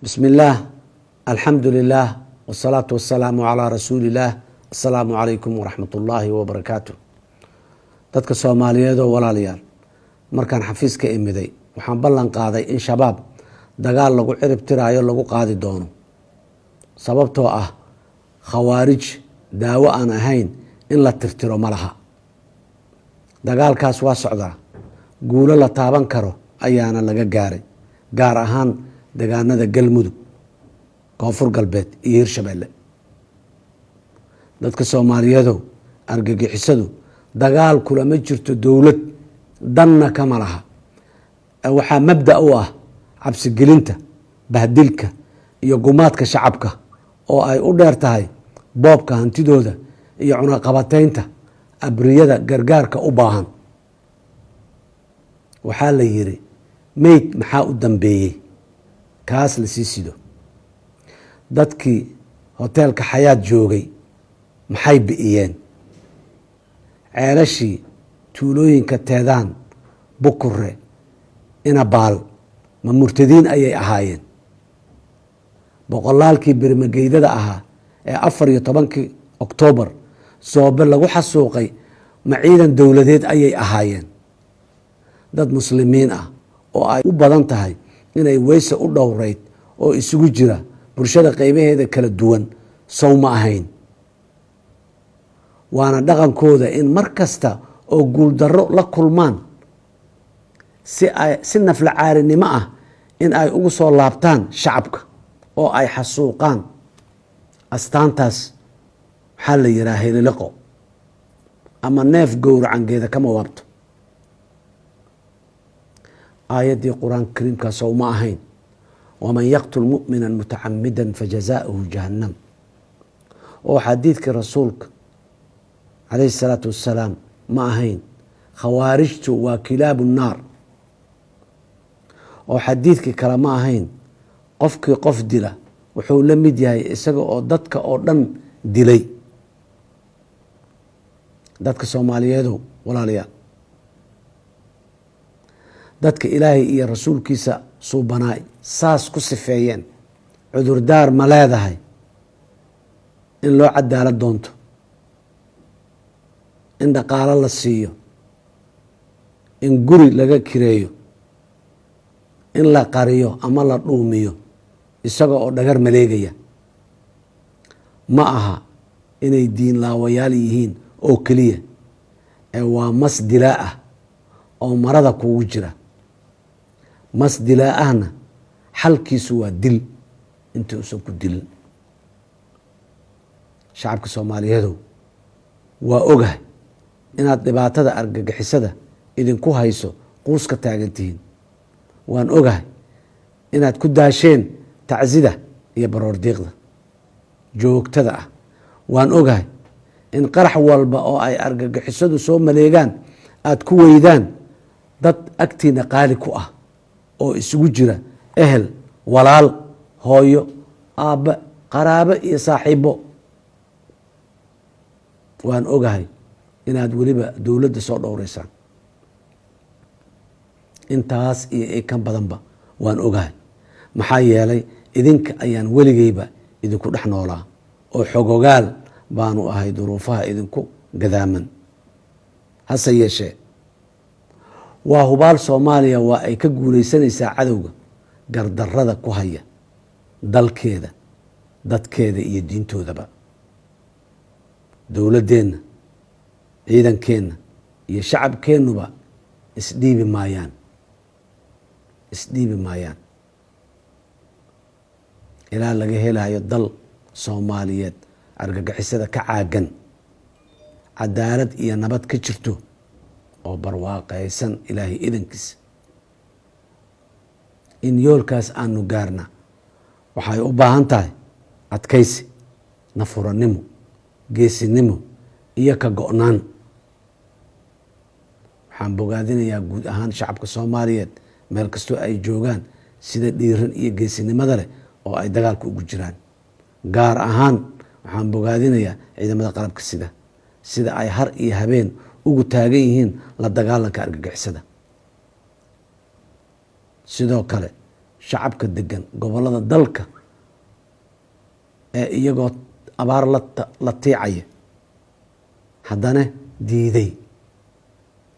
بسم الله الحمد لله والصلاة والسلام على رسول الله السلام عليكم ورحمة الله وبركاته dadka Soomaaliyeed oo walaalayaal markaan xafiiska imiday waxaan ballan qaaday in shabaab dagaal lagu cirib tiraayo lagu qaadi doono sababtoo ah khawaarij daawo aan ahayn in la tirtiro malaha dagaalkaas waa socdaa guulo la taaban karo ayaana laga gaaray gaar ahaan deegaanada galmudug koonfur galbeed iyo hirshabeelle dadka Soomaaliyeed argagixisadu dagaal kula ma jirto dawlad danna kama laha waxaa mabda u ah cabsi gelinta bahdilka iyo gumaadka shacabka oo ay u dheer tahay boobka hantidooda iyo cunaqabateynta abriyada gargaarka u baahan waxaa la yiri meyd maxaa u dambeeyay kaas la sii sido dadkii hoteelka xayaat joogay maxay bi'iyeen ceelashii tuulooyinka teedaan bukure inabaal ma murtadiin ayay ahaayeen boqolaalkii birmageydada ahaa ee 14 Oktoobar soobe lagu xasuuqay ma ciidan dowladeed ayay ahaayeen dad muslimiin ah oo ay u badan tahay inay weyse u dhowreyd oo isugu jira bulshada qaybaheeda kala duwan sow ma ahayn waana dhaqankooda in markasta oo guul darro la kulmaan si nafla caarinimo ah in ay ugu soo laabtaan shacabka oo ay xasuuqaan astaantaas waxaa la yiraahdaa hililiqo ama neef gowracangeeda kama waabto آية قرآن كريم كسو ما أهين ومن يقتل مؤمنا متعمدا فجزاؤه جهنم وحديثك رسولك عليه الصلاة والسلام ما أهين خوارجت وكلاب النار وحديثك كلام ما أهين قفك قف دلا وحول ميديا إسقى أو دتك أو دن دلي دتك سوماليادو ولا ليال dadka ilaahay iyo rasuulkiisa suubanaay saas ku sifeeyeen cudurdaar ma leedahay in loo cadaalad doonto in dhaqaalo la siiyo in guri laga kireeyo in la qariyo ama la dhuumiyo isaga oo dhagar maleegaya ma aha inay diin laawayaal yihiin oo keliya ee waa mas dilaa ah oo marada kugu jira mas dilaahna xalkiisu waa dil inta uusan ku dilin shacabka Soomaaliyeed waa ogahay inaad dhibaatada argagixisada idinku hayso quuska taagantihiin waan ogahay inaad ku daasheen tacsida iyo baroordiiqda joogtada ah waan ogahay in qarax walba oo ay argagixisadu soo maleegaan aad ku weydaan dad agtiina qaali ku ah oo isugu jira ehel walaal hooyo aabba qaraabo iyo saaxiibo waan ogahay inaad weliba dowladda soo dhowreysaan intaas iyo ay kan badanba waan ogahay maxaa yeelay idinka ayaan weligeyba idinku dhex noolaa oo xogogaal baanu ahay duruufaha idinku gadaaman hase yeeshee waa hubaal Soomaaliya waa ay ka guuleysanaysaa cadowga gardarrada ku haya dalkeeda dadkeeda iyo diintoodaba dowladdeena ciidankeena iyo shacabkeenuba isdhiibi maayaan ilaa laga helayo dal Soomaaliyeed argagixisada ka caagan cadaalad iyo nabad ka jirto oo barwaaqaysan ilaahay idankiisa in yoolkaas aanu gaarna waxay u baahan tahay adkaysi nafuranimo geesinimo iyo ka go'naan waxaan bogaadinayaa guud ahaan shacabka Soomaaliyeed meel kastoo ay joogaan sida dhiiran iyo geesinimada leh oo ay dagaalka ugu jiraan gaar ahaan waxaan bogaadinayaa ciidamada qalabka sida ay har iyo habeen ugu taagan yihiin la dagaalanka argagixisada sidoo kale shacabka degan gobolada dalka ee iyagoo abaar la tiicaya haddana diiday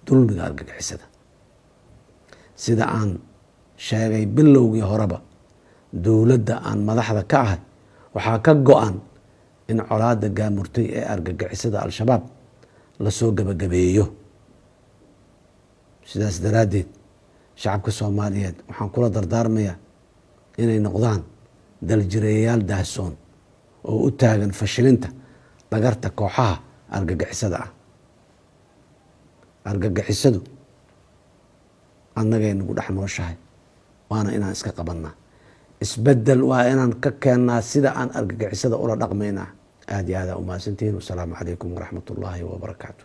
dulmiga argagixisada. sida aan sheegay bilowgii horeba, dowladda aan madaxda ka ahay waxaa ka go-an in colaada gaamurtay ee argagixisada al-shabaab lasoo gabagabeeyo. sidaas daraaddeed shacabka soomaaliyeed waxaan kula dardaarmayaa inay noqdaan daljireeyayaal daahsoon oo u taagan fashilinta dhagarta kooxaha argagixisada ah. argagixisadu annagay nagu dhex nooshahay, waana inaan iska qabannaa. isbedel waa inaan ka keennaa sida aan argagixisada ula dhaqmaynaa. aad iyo aada umahadsantihiin. wasalaamu calaykum waraxmat ullaahi wabarakaatu.